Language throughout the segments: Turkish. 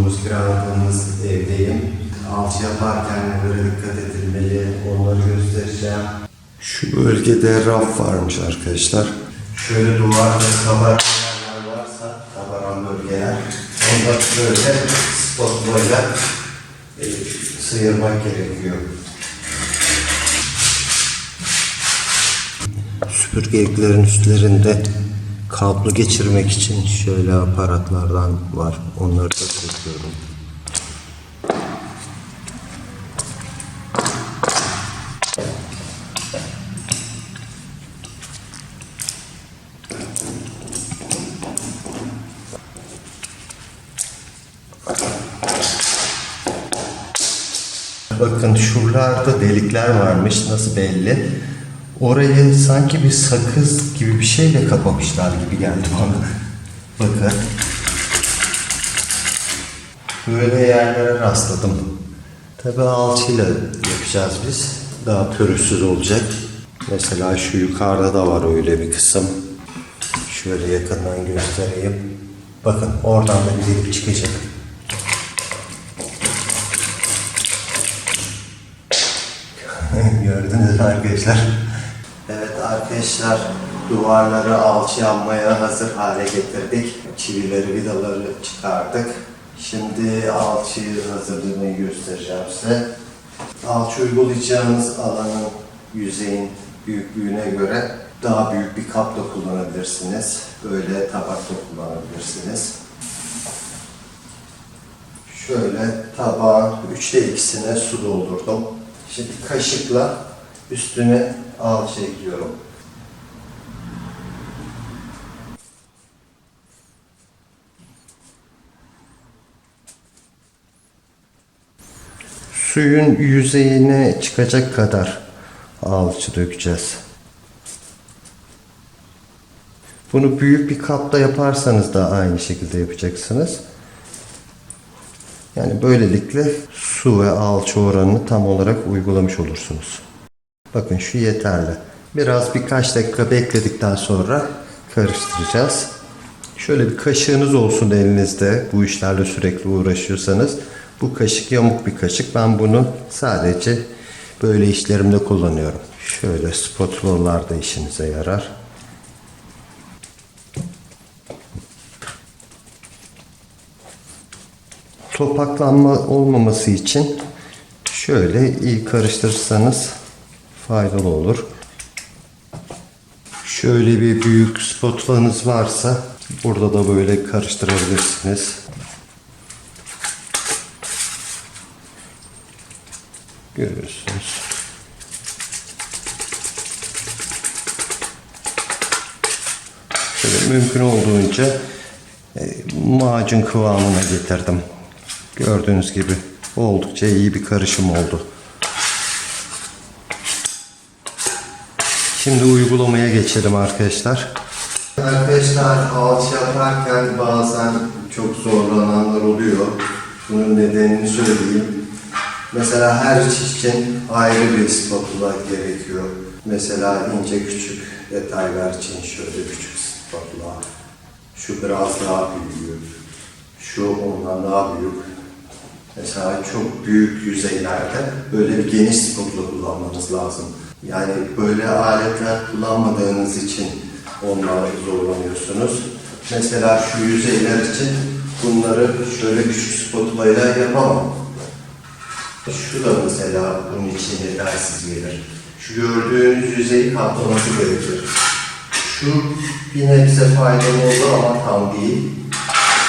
oturduğumuz piramidimiz evdeyim. Alçı yaparken nelere dikkat edilmeli onları göstereceğim. Şu bölgede raf varmış arkadaşlar. Şöyle duvarda kabaran yerler varsa, kabaran bölgeler, onda böyle spatula sıyırmak gerekiyor. Süpürgeliklerin üstlerinde kablo geçirmek için şöyle aparatlardan var. Onları da takıyorum. Bakın şuralarda delikler varmış. Nasıl belli? Orayı sanki bir sakız gibi bir şeyle kapamışlar gibi geldi bana. Bakın. Böyle yerlere rastladım. Tabi alçıyla yapacağız biz. Daha pürüzsüz olacak. Mesela şu yukarıda da var öyle bir kısım. Şöyle yakından göstereyim. Bakın oradan da bir delik çıkacak. Gördünüz mü arkadaşlar? Evet arkadaşlar, duvarları alçı yapmaya hazır hale getirdik. Çivileri, vidaları çıkardık. Şimdi alçıyı hazırlamayı göstereceğim size. Alçı uygulayacağınız alanın, yüzeyin büyüklüğüne göre daha büyük bir kap da kullanabilirsiniz. Böyle tabak da kullanabilirsiniz. Şöyle tabağın 2/3'üne su doldurdum. Şimdi kaşıkla üstüne alçı ekliyorum. Suyun yüzeyine çıkacak kadar alçı dökeceğiz. Bunu büyük bir kapta yaparsanız da aynı şekilde yapacaksınız. Yani böylelikle su ve alçı oranını tam olarak uygulamış olursunuz. Bakın şu yeterli. Birkaç dakika bekledikten sonra karıştıracağız. Şöyle bir kaşığınız olsun elinizde. Bu işlerle sürekli uğraşıyorsanız. Bu kaşık yamuk bir kaşık. Ben bunu sadece böyle işlerimde kullanıyorum. Şöyle spatulalar da işinize yarar. Topaklanma olmaması için şöyle iyi karıştırırsanız faydalı olur. Şöyle bir büyük spatulanız varsa burada da böyle karıştırabilirsiniz. Görüyorsunuz. Şöyle mümkün olduğunca macun kıvamına getirdim. Gördüğünüz gibi oldukça iyi bir karışım oldu. Şimdi uygulamaya geçelim arkadaşlar. Arkadaşlar alçı yaparken bazen çok zorlananlar oluyor. Bunun nedenini söyleyeyim. Mesela her iş için ayrı bir spatula gerekiyor. Mesela ince küçük detaylar için şöyle küçük spatula. Şu biraz daha büyük. Şu ondan daha büyük. Mesela çok büyük yüzeylerde böyle bir geniş spatula kullanmanız lazım. Yani böyle aletler kullanmadığınız için onlarla zorlanıyorsunuz. Mesela şu yüzeyler için bunları şöyle küçük spatula ile yapamam. Şu da mesela bunun için yetersiz gelir. Şu gördüğünüz yüzeyi kaplaması gerekir. Şu bir nebze faydalı oldu ama tam değil.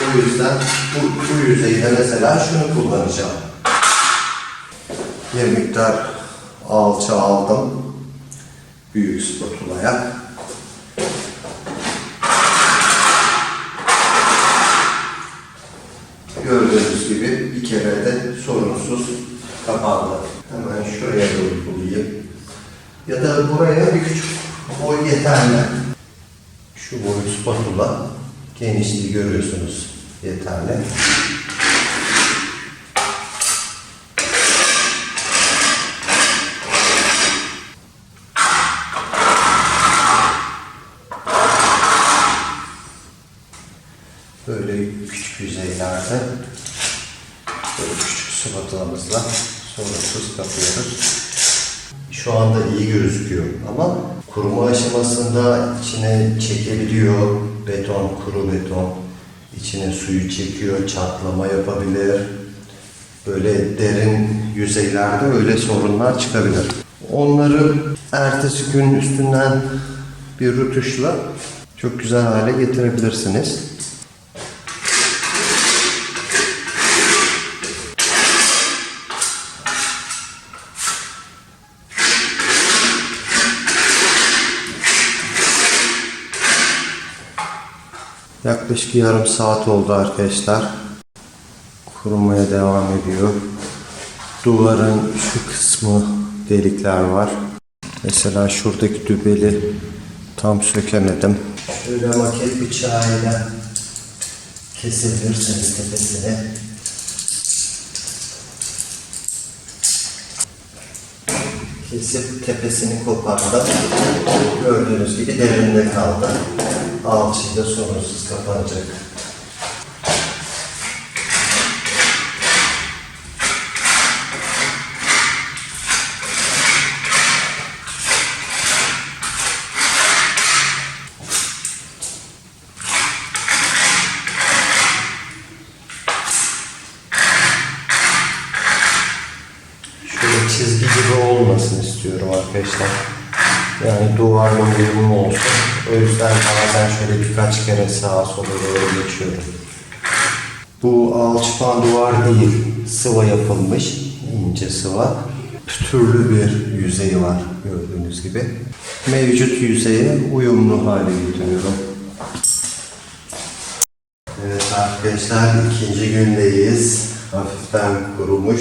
O yüzden bu yüzeyde mesela şunu kullanacağım. Bir miktar alçı aldım. Büyük spatulaya. Gördüğünüz gibi bir kere de sorunsuz kapandı. Hemen şuraya doğru bulayım. Ya da buraya bir küçük boy yeterli. Şu boy spatula genişliği görüyorsunuz, yeterli. Böyle küçük yüzeylerde Böyle küçük spatulamızla sorunsuz kapıyoruz. Şu anda iyi gözüküyor ama kuruma aşamasında içine çekebiliyor. Beton, kuru beton. İçine suyu çekiyor, çatlama yapabilir. Böyle derin yüzeylerde öyle sorunlar çıkabilir. Onları ertesi gün üstünden bir rötuşla çok güzel hale getirebilirsiniz. Yaklaşık yarım saat oldu arkadaşlar. Kurumaya devam ediyor. Duvarın şu kısmı delikler var. Mesela şuradaki dübeli tam sökemedim. Şöyle maket bıçağıyla kesebilirsiniz tepesini. Kesip tepesini kopardım. Gördüğünüz gibi derinde kaldı. Alçıyı da sorunsuz kapanacak. Şöyle çizgi gibi olmasın istiyorum arkadaşlar. Yani duvarla uyumlu olsun. O yüzden bazen şöyle birkaç kere sağa sola doğru geçiyorum. Bu alçıpan duvar değil, sıva yapılmış, ince sıva. Pütürlü bir yüzeyi var gördüğünüz gibi. Mevcut yüzeye uyumlu hale getiriyorum. Evet arkadaşlar, ikinci gündeyiz. Hafiften kurumuş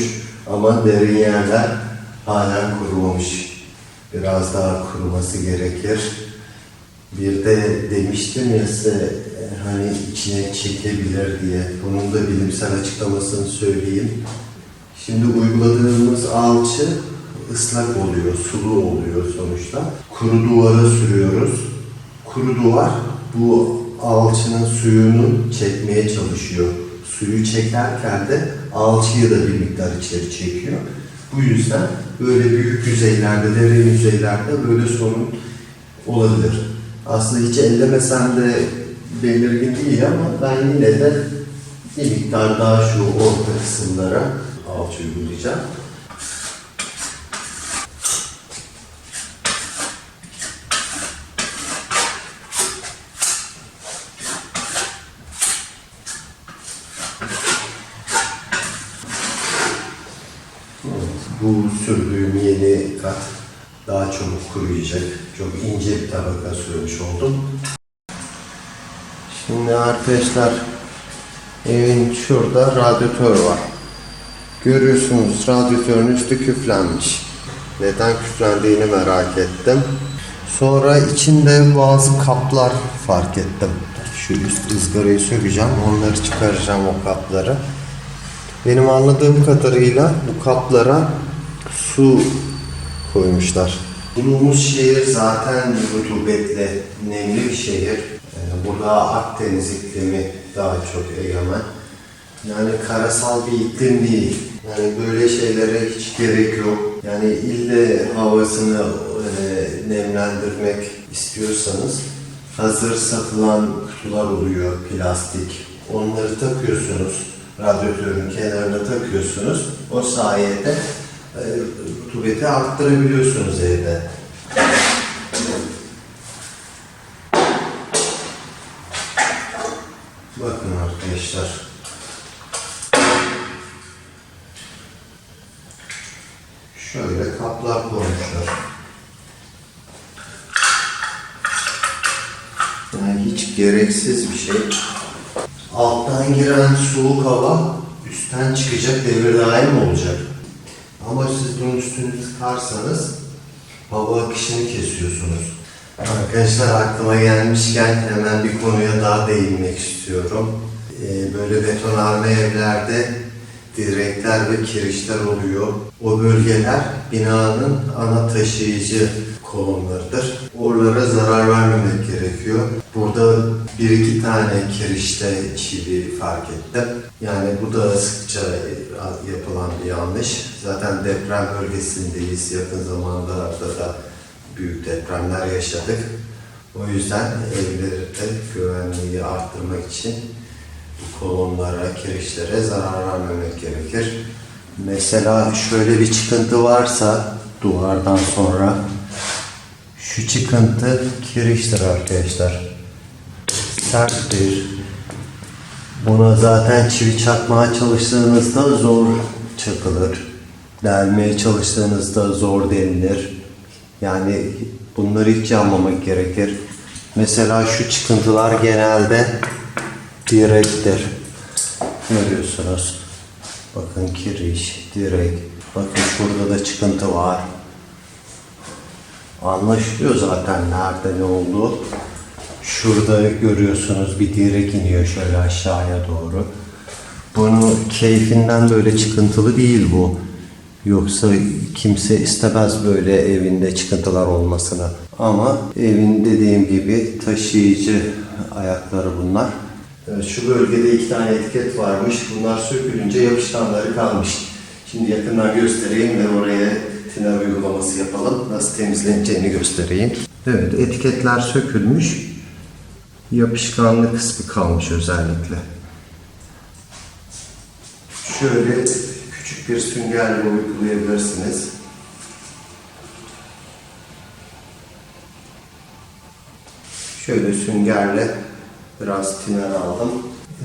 ama derin yerler halen kurumamış. Biraz daha kuruması gerekir. Bir de demiştim ya size hani içine çekebilir diye. Bunun da bilimsel açıklamasını söyleyeyim. Şimdi uyguladığımız alçı ıslak oluyor, sulu oluyor sonuçta. Kuru duvara sürüyoruz. Kuru duvar bu alçının suyunu çekmeye çalışıyor. Suyu çekerken de alçıyı da bir miktar içeri çekiyor. Bu yüzden böyle büyük yüzeylerde, derin yüzeylerde böyle sorun olabilir. Aslında hiç ellemesem de belirgin değil ama ben yine de bir miktar daha şu orta kısımlara alçı uygulayacağım. Bu sürdüğüm yeni kat daha çabuk kuruyacak. Çok ince bir tabaka sürmüş oldum. Şimdi arkadaşlar evin şurada radyatör var. Görüyorsunuz radyatörün üstü küflenmiş. Neden küflendiğini merak ettim. Sonra içinde bazı kaplar fark ettim. Şu üst ızgarayı sökeceğim, onları çıkaracağım o kapları. Benim anladığım kadarıyla bu kaplara su koymuşlar. Bulunduğumuz şehir zaten rutubetli, nemli bir şehir. Burada Akdeniz iklimi daha çok egemen. Yani karasal bir iklim değil. Yani böyle şeylere hiç gerek yok. Yani ille havasını nemlendirmek istiyorsanız hazır satılan kutular oluyor, plastik. Onları takıyorsunuz. Radyatörün kenarına takıyorsunuz. O sayede rutubeti arttırabiliyorsunuz evde. Bakın arkadaşlar. Şöyle kaplar koymuşlar. Yani hiç gereksiz bir şey. Alttan giren soğuk hava üstten çıkacak, devir daim olacak. Ama siz bunun üstünü tıkarsanız hava akışını kesiyorsunuz. Arkadaşlar aklıma gelmişken hemen bir konuya daha değinmek istiyorum. Böyle betonarme evlerde direkler ve kirişler oluyor. O bölgeler binanın ana taşıyıcı kolonlarıdır. Oralara zarar vermemek gerekiyor. Burada bir iki tane kirişte çivi fark ettim. Yani bu da sıkça yapılan bir yanlış. Zaten deprem bölgesindeyiz. Yakın zamanlarda da büyük depremler yaşadık. O yüzden evlerde güvenliği arttırmak için bu kolonlara, kirişlere zarar vermemek gerekir. Mesela şöyle bir çıkıntı varsa duvardan sonra, şu çıkıntı kiriştir arkadaşlar. Serttir. Buna zaten çivi çakmaya çalıştığınızda zor çakılır. Delmeye çalıştığınızda zor delilir. Yani bunları hiç yanmamak gerekir. Mesela şu çıkıntılar genelde direktir. Görüyorsunuz. Bakın kiriş, direk. Bakın şurada da çıkıntı var. Anlaşılıyor zaten nerede ne olduğu. Şurada görüyorsunuz bir direk iniyor şöyle aşağıya doğru. Bunu keyfinden böyle çıkıntılı değil bu. Yoksa kimse istemez böyle evinde çıkıntılar olmasını. Ama evin dediğim gibi taşıyıcı ayakları bunlar. Evet, şu bölgede 2 tane etiket varmış. Bunlar sökülünce yapışkanları kalmış. Şimdi yakından göstereyim ve oraya tiner uygulaması yapalım. Nasıl temizleneceğini göstereyim. Evet, etiketler sökülmüş. Yapışkanlı kısmı kalmış özellikle. Şöyle küçük bir süngerle uygulayabilirsiniz. Şöyle süngerle biraz tiner aldım.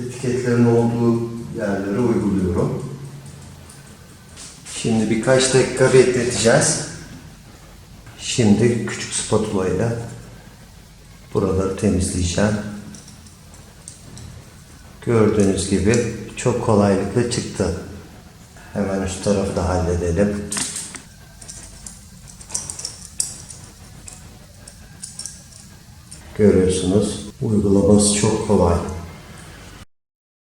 Etiketlerin olduğu yerlere uyguluyorum. Şimdi birkaç dakika bekleteceğiz. Şimdi küçük spatula ile buraları temizleyeceğim. Gördüğünüz gibi çok kolaylıkla çıktı. Hemen üst tarafı da halledelim. Görüyorsunuz. Uygulaması çok kolay.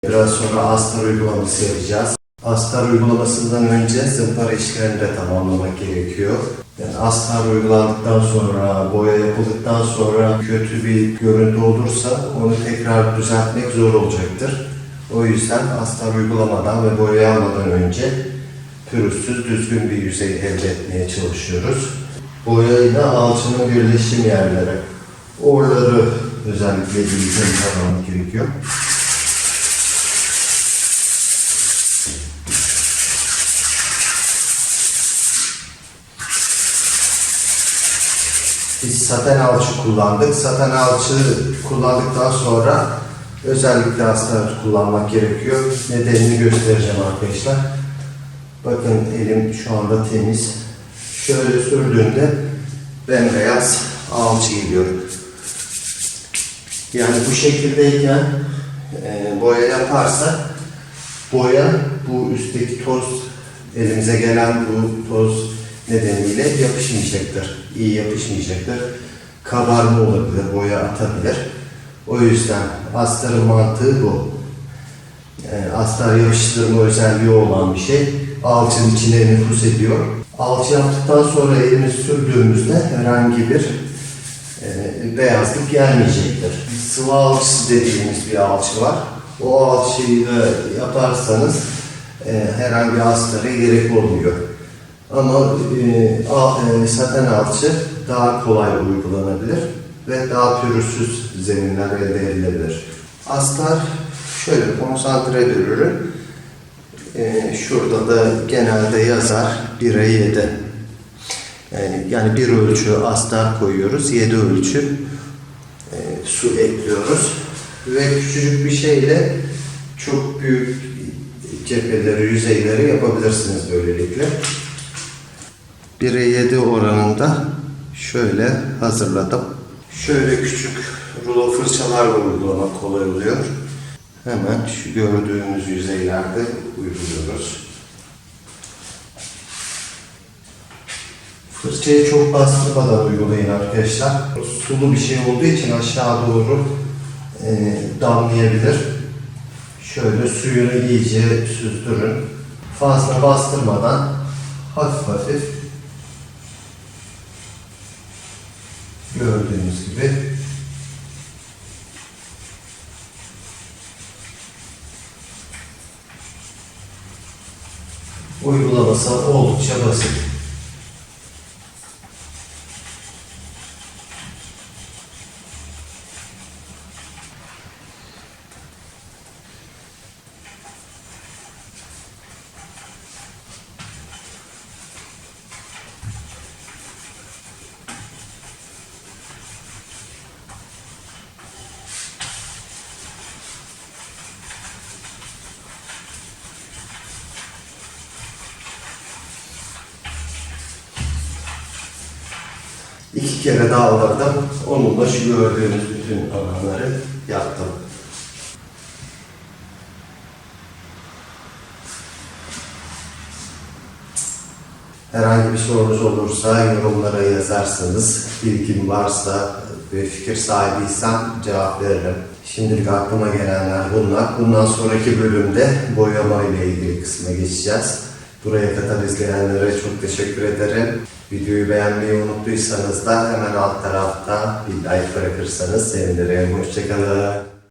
Biraz sonra astar uygulaması yapacağız. Astar uygulamasından önce zımpara işlerini de tamamlamak gerekiyor. Yani astar uygulandıktan sonra, boya yapıldıktan sonra kötü bir görüntü olursa onu tekrar düzeltmek zor olacaktır. O yüzden astar uygulamadan ve boya almadan önce pürüzsüz, düzgün bir yüzey elde etmeye çalışıyoruz. Boya ile alçının birleşim yerleri. Oraları özellikle düzgün taramak gerekiyor. Biz saten alçı kullandık. Saten alçı kullandıktan sonra özellikle astar kullanmak gerekiyor. Nedenini göstereceğim arkadaşlar. Bakın elim şu anda temiz. Şöyle sürdüğümde bembeyaz alçı geliyor. Yani bu şekildeyken boya yaparsa boya bu üstteki toz, elimize gelen bu toz nedeniyle yapışmayacaktır. İyi yapışmayacaktır. Kabarma olabilir, boya atabilir. O yüzden astarın mantığı bu. Astar yapıştırma özelliği olan bir şey. Alçının içine nüfuz ediyor. Alçı yaptıktan sonra elimizi sürdüğümüzde herhangi bir beyazlık gelmeyecektir. Sıvı alçısı dediğimiz bir alçı var. O alçıyı da yaparsanız herhangi bir astara gerek olmuyor. Ama saten alçı daha kolay uygulanabilir ve daha pürüzsüz zeminler elde edilebilir. Astar şöyle konsantre bir ürün. Şurada da genelde yazar 1'e 7. Yani bir ölçü astar koyuyoruz, 7 ölçü su ekliyoruz ve küçücük bir şeyle çok büyük cepheleri, yüzeyleri yapabilirsiniz böylelikle. 1'e 7 oranında şöyle hazırladım. Şöyle küçük rulo fırçalarla uygulamak kolay oluyor. Hemen şu gördüğünüz yüzeylerde uyguluyoruz. Fırçayı çok bastırmadan uygulayın arkadaşlar. Sulu bir şey olduğu için aşağı doğru damlayabilir. Şöyle suyunu iyice süzdürün. Fazla bastırmadan hafif hafif gördüğünüz gibi Uygulaması oldukça basit. İki kere dağladım. Onunla şu gördüğünüz bütün alanları yaptım. Herhangi bir sorunuz olursa yorumlara yazarsanız, bilgim varsa ve fikir sahibiysem cevap veririm. Şimdilik aklıma gelenler bunlar. Bundan sonraki bölümde boyama ile ilgili kısma geçeceğiz. Buraya kadar izleyenlere çok teşekkür ederim. Videoyu beğenmeyi unuttuysanız da hemen alt tarafta bir like bırakırsanız sevinirim. Hoşçakalın.